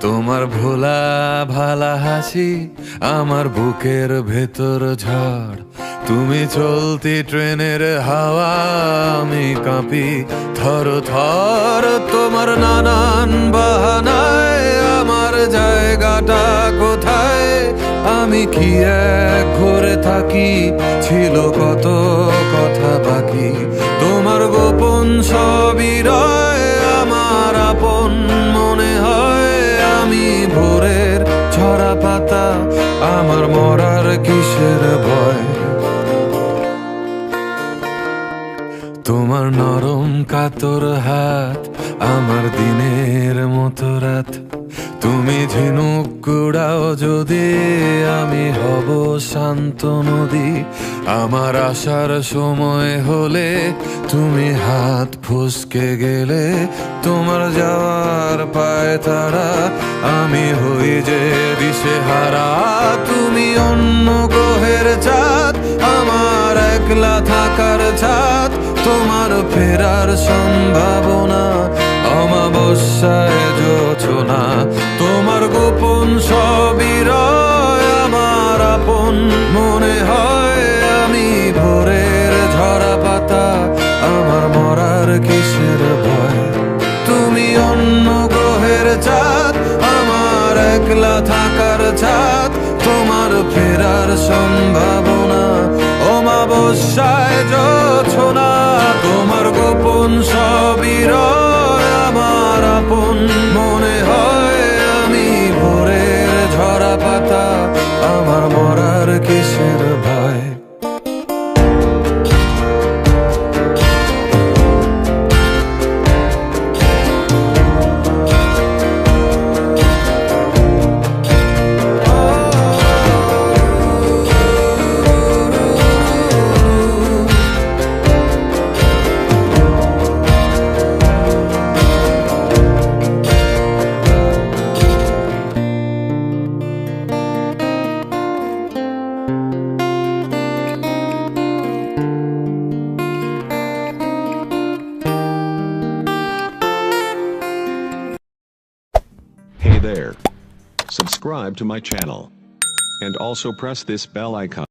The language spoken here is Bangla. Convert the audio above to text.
তোমার ভোলা ভালা হাসি আমার বুকের ভেতর ঝড়। তুমি চলতি ট্রেনের হাওয়া, আমি কাঁপি থর থর। তোমার নানান বাহানায় আমার জায়গাটা কোথায়? আমি কি এক ঘুরে থাকি, ছিল কত কথা বাকি। তোমার গোপন সবই রয় আমার আপন মনে হয়। আমি ভোরের ঝরা পাতা, আমার মরার কিসের ভয়? তোমার নরম কাতর হাত আমার দিনের মতো রাত। তুমি ঝিনুক কুড়াও যদি, আমি হব শান্ত নদী। আমার আসার সময় হলে তুমি হাত ফসকে গেলে। তোমার যাওয়ার পায় তারা, আমি হই যে দিশেহারা। তুমি অন্য গ্রহের চাঁদ, আমার একলা থাকার ছাদ। তোমার ফেরার সম্ভাবনা অমাবস্যায় জোছনা। তোমার গোপন সবই রয় আমার আপন মনে হয়। আমি ভোরের ঝরা পাতা, আমার মরার কিসের ভয়? তুমি অন্য গ্রহের চাঁদ, আমার একলা থাকার ছাদ। তোমার ফেরার সম্ভাবনা অমাবস্যায় জোছনা। তোমার গোপন সবই রয় আমার আপন মনে হয়। আমি ভোরের ঝরা পাতা, আমার মরার কিসের ভয়? Hey there. Subscribe to my channel. And also press this bell icon.